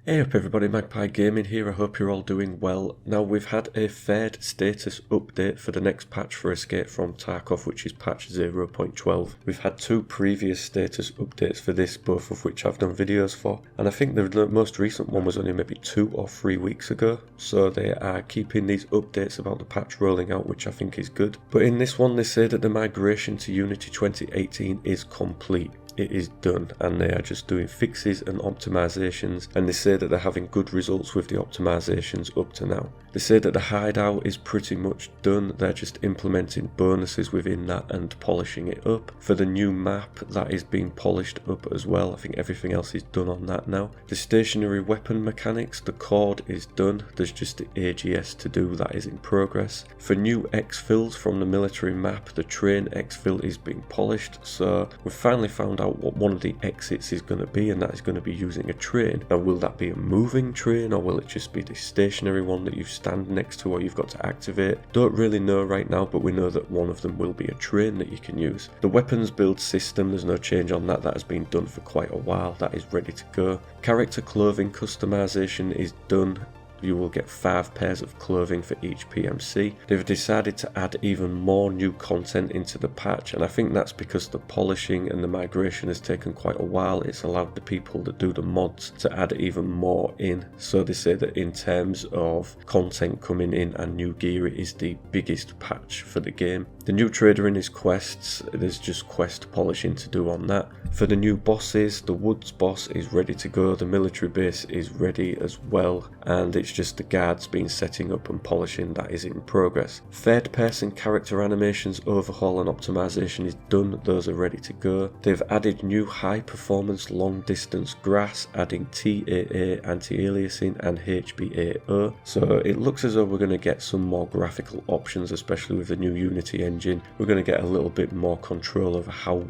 Hey up everybody, Magpie Gaming here. I hope you're all doing well. Now we've had a fared status update for the next patch for Escape from Tarkov, which is patch 0.12. We've had two previous status updates for this, both of which I've done videos for, and I think the most recent one was only maybe 2 or 3 weeks ago, so they are keeping these updates about the patch rolling out, which I think is good. But in this one they say that the migration to Unity 2018 is complete. It is done, and they are just doing fixes and optimizations, and they say that they're having good results with the optimizations up to now. They say that the hideout is pretty much done. They're just implementing bonuses within that and polishing it up. For the new map, that is being polished up as well. I think everything else is done on that now. The stationary weapon mechanics, the cord is done. There's just the AGS to do, that is in progress. For new exfils from the military map, the train exfil is being polished, so we've finally found out what one of the exits is going to be, and that is going to be using a train. Now will that be a moving train, or will it just be the stationary one that you stand next to or you've got to activate? Don't really know right now, but we know that one of them will be a train that you can use. The weapons build system, there's no change on that. That has been done for quite a while. That is ready to go. Character clothing customization is done. You will get 5 pairs of clothing for each PMC. They've decided to add even more new content into the patch, and I think that's because the polishing and the migration has taken quite a while. It's allowed the people that do the mods to add even more in. So they say that in terms of content coming in and new gear, it is the biggest patch for the game. The new trader in his quests, there's just quest polishing to do on that. For the new bosses, the Woods boss is ready to go, the military base is ready as well, and it's just the guards being setting up and polishing that is in progress. Third person character animations overhaul and optimization is done, those are ready to go. They've added new high performance long distance grass, adding TAA anti-aliasing and HBAO, so it looks as though we're going to get some more graphical options, especially with the new Unity engine. We're going to get a little bit more control over how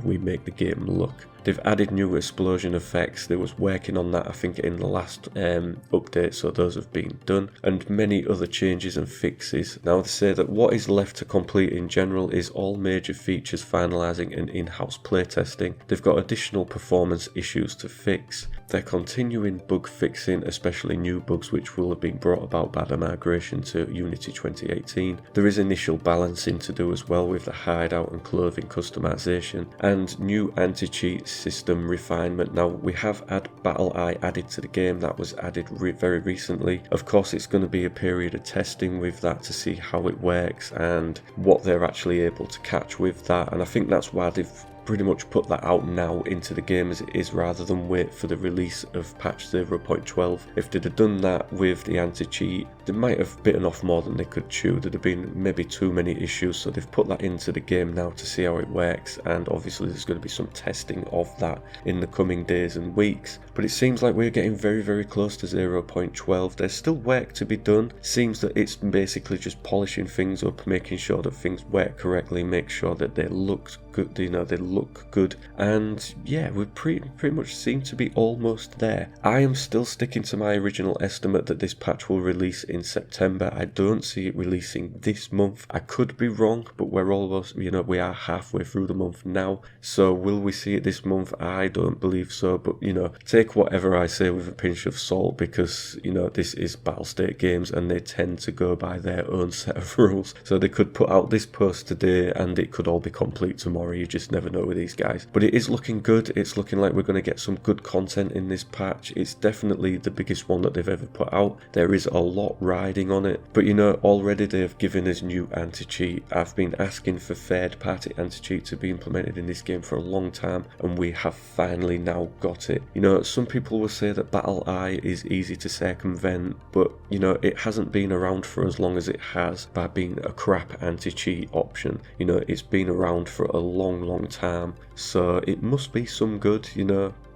we make the game look. They've added new explosion effects. They was working on that I think in the last update, so those have been done, and many other changes and fixes. Now they say that what is left to complete in general is all major features finalising and in-house playtesting. They've got additional performance issues to fix. They're continuing bug fixing, especially new bugs which will have been brought about by the migration to Unity 2018. There is initial balancing to do as well with the hideout and clothing customization, and new anti-cheat system refinement. Now we have had Battle Eye added to the game. That was added very recently. Of course it's going to be a period of testing with that to see how it works and what they're actually able to catch with that, and I think that's why they've pretty much put that out now into the game as it is, rather than wait for the release of patch 0.12. If they'd have done that with the anti-cheat, they might have bitten off more than they could chew. There'd have been maybe too many issues, so they've put that into the game now to see how it works, and obviously there's going to be some testing of that in the coming days and weeks. But it seems like we're getting very close to 0.12. There's still work to be done. Seems that it's basically just polishing things up, making sure that things work correctly, make sure that they look good, they look good, and yeah, we pretty much seem to be almost there. I am still sticking to my original estimate that this patch will release in September. I don't see it releasing this month. I could be wrong, but we're almost, we are halfway through the month now, so will we see it this month? I don't believe so, but take whatever I say with a pinch of salt, because this is Battlestate games and they tend to go by their own set of rules. So they could put out this post today and it could all be complete tomorrow. You just never know with these guys. But it is looking good. It's looking like we're going to get some good content in this patch. It's definitely the biggest one that they've ever put out. There is a lot riding on it, but already they've given us new anti-cheat. I've been asking for third party anti-cheat to be implemented in this game for a long time, and we have finally now got it. Some people will say that Battle Eye is easy to circumvent, but it hasn't been around for as long as it has by being a crap anti-cheat option. It's been around for a long time, so it must be some good.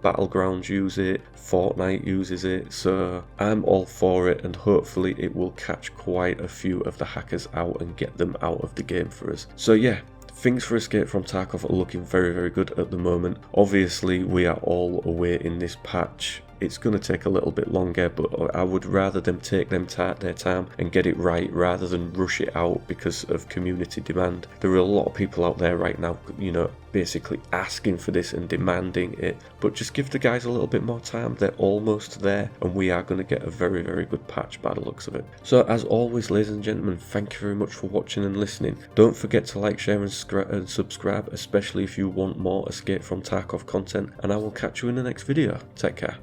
Battlegrounds use it, Fortnite uses it, so I'm all for it, and hopefully it will catch quite a few of the hackers out and get them out of the game for us. So yeah, things for Escape from Tarkov are looking very good at the moment. Obviously we are all awaiting this patch it's going to take a little bit longer, but I would rather them take their time and get it right rather than rush it out because of community demand. There are a lot of people out there right now, you know, basically asking for this and demanding it, but just give the guys a little bit more time. They're almost there, and we are going to get a very, very good patch by the looks of it. So as always, ladies and gentlemen, thank you very much for watching and listening. Don't forget to like, share and subscribe, especially if you want more Escape from Tarkov content, and I will catch you in the next video. Take care.